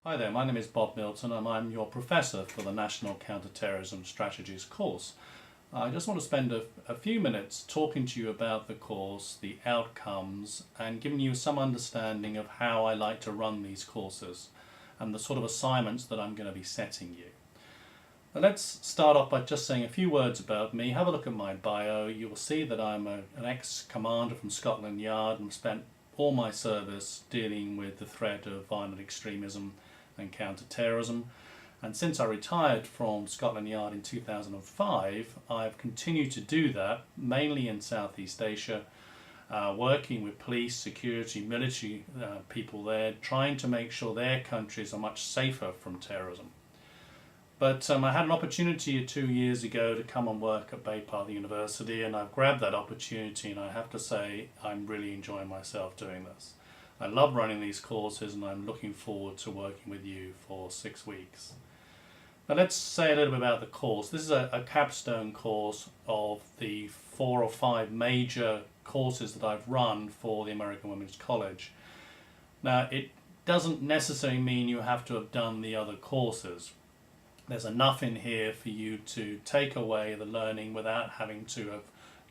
Hi there, my name is Bob Milton and I'm your professor for the National Counterterrorism Strategies course. I just want to spend a few minutes talking to you about the course, the outcomes, and giving you some understanding of how I like to run these courses and the sort of assignments that I'm going to be setting you. Now let's start off by just saying a few words about me. Have a look at my bio. You will see that I'm an ex-commander from Scotland Yard and spent all my service dealing with the threat of violent extremism and counter-terrorism, and since I retired from Scotland Yard in 2005 I've continued to do that mainly in Southeast Asia, working with police, security, military people there, trying to make sure their countries are much safer from terrorism. But I had an opportunity 2 years ago to come and work at Bay Path University, and I've grabbed that opportunity, and I have to say I'm really enjoying myself doing this. I love running these courses and I'm looking forward to working with you for 6 weeks. Now let's say a little bit about the course. This is a capstone course of the 4 or 5 major courses that I've run for the American Women's College. Now it doesn't necessarily mean you have to have done the other courses. There's enough in here for you to take away the learning without having to have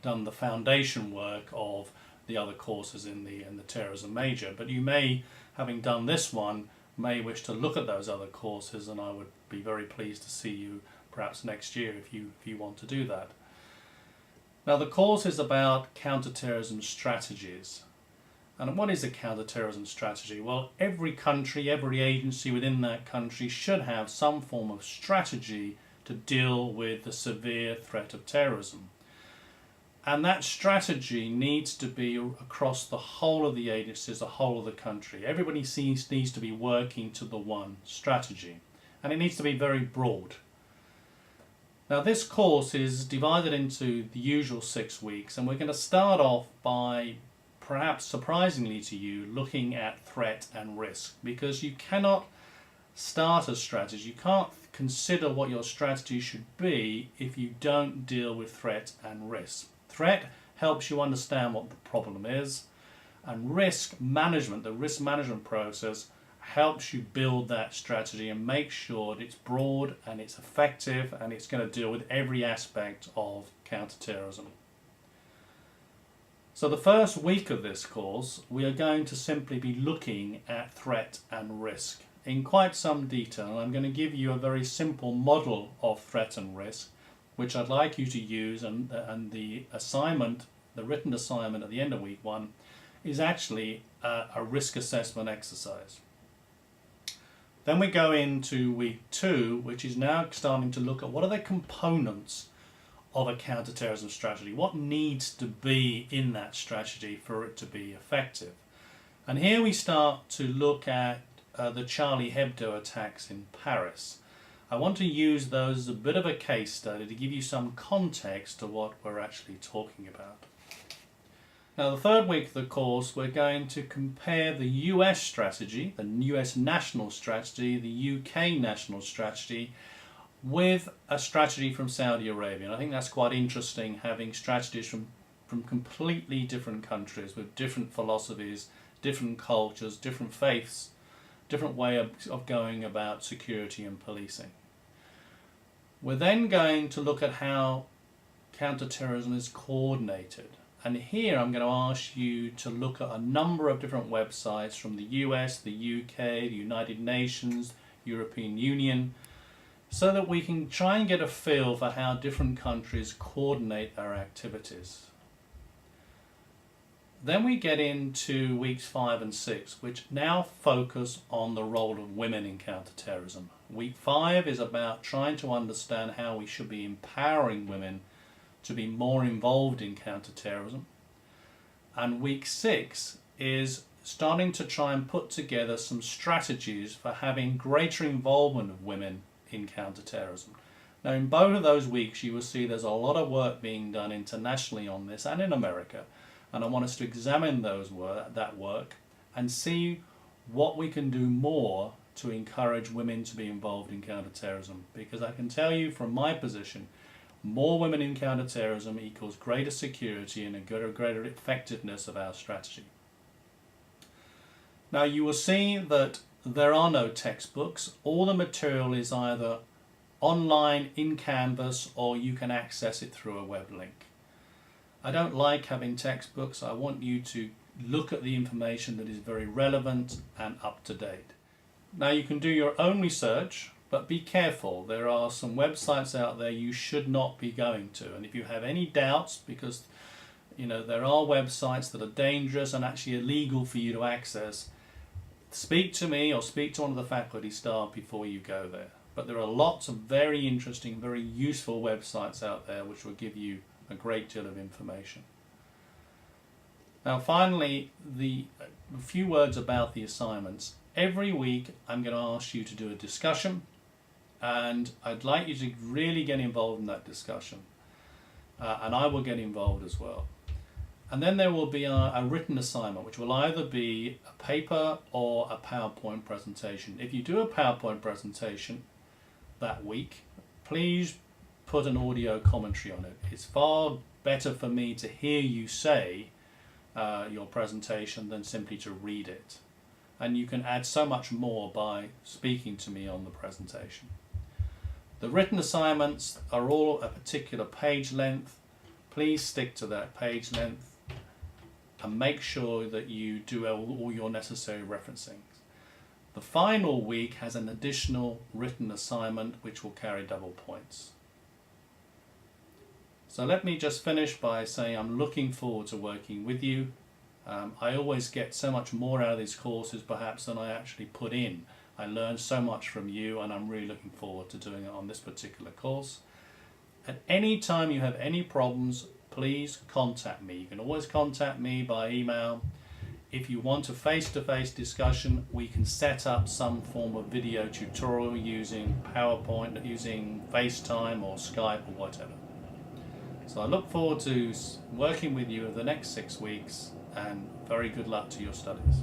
done the foundation work of the other courses in the terrorism major, but you may, having done this one, may wish to look at those other courses, and I would be very pleased to see you perhaps next year if you want to do that. Now the course is about counterterrorism strategies. And what is a counterterrorism strategy? Well, every country, every agency within that country should have some form of strategy to deal with the severe threat of terrorism. And that strategy needs to be across the whole of the agencies, the whole of the country. Everybody needs to be working to the one strategy. And it needs to be very broad. Now this course is divided into the usual 6 weeks, and we're going to start off by, perhaps surprisingly to you, looking at threat and risk. Because you cannot start a strategy, you can't consider what your strategy should be if you don't deal with threat and risk. Threat helps you understand what the problem is, and risk management, the risk management process, helps you build that strategy and make sure that it's broad and it's effective and it's going to deal with every aspect of counterterrorism. So the first week of this course we are going to simply be looking at threat and risk in quite some detail. I'm going to give you a very simple model of threat and risk, which I'd like you to use, and the assignment, the written assignment at the end of week 1, is actually a risk assessment exercise. Then we go into week 2, which is now starting to look at what are the components of a counterterrorism strategy, what needs to be in that strategy for it to be effective. And here we start to look at the Charlie Hebdo attacks in Paris. I want to use those as a bit of a case study to give you some context to what we're actually talking about. Now the third week of the course we're going to compare the US strategy, the US national strategy, the UK national strategy, with a strategy from Saudi Arabia. And I think that's quite interesting, having strategies from completely different countries with different philosophies, different cultures, different faiths, different way of going about security and policing. We're then going to look at how counterterrorism is coordinated. And here I'm going to ask you to look at a number of different websites from the US, the UK, the United Nations, European Union, so that we can try and get a feel for how different countries coordinate their activities. Then we get into weeks 5 and 6, which now focus on the role of women in counterterrorism. Week 5 is about trying to understand how we should be empowering women to be more involved in counterterrorism. And week 6 is starting to try and put together some strategies for having greater involvement of women in counterterrorism. Now in both of those weeks you will see there's a lot of work being done internationally on this and in America. And I want us to examine that work and see what we can do more to encourage women to be involved in counterterrorism. Because I can tell you from my position, more women in counterterrorism equals greater security and a greater effectiveness of our strategy. Now you will see that there are no textbooks. All the material is either online in Canvas or you can access it through a web link. I don't like having textbooks. I want you to look at the information that is very relevant and up to date. Now you can do your own research, but be careful. There are some websites out there you should not be going to, and if you have any doubts, because there are websites that are dangerous and actually illegal for you to access, speak to me or speak to one of the faculty staff before you go there. But there are lots of very interesting, very useful websites out there which will give you a great deal of information. Now finally, a few words about the assignments. Every week I'm going to ask you to do a discussion, and I'd like you to really get involved in that discussion, and I will get involved as well. And then there will be a written assignment, which will either be a paper or a PowerPoint presentation. If you do a PowerPoint presentation that week, please put an audio commentary on it. It's far better for me to hear you say your presentation than simply to read it. And you can add so much more by speaking to me on the presentation. The written assignments are all a particular page length. Please stick to that page length and make sure that you do all your necessary referencing. The final week has an additional written assignment which will carry double points. So let me just finish by saying I'm looking forward to working with you. I always get so much more out of these courses perhaps than I actually put in. I learned so much from you, and I'm really looking forward to doing it on this particular course. At any time you have any problems, please contact me. You can always contact me by email. If you want a face-to-face discussion, we can set up some form of video tutorial using PowerPoint, using FaceTime or Skype or whatever. So I look forward to working with you over the next 6 weeks, and very good luck to your studies.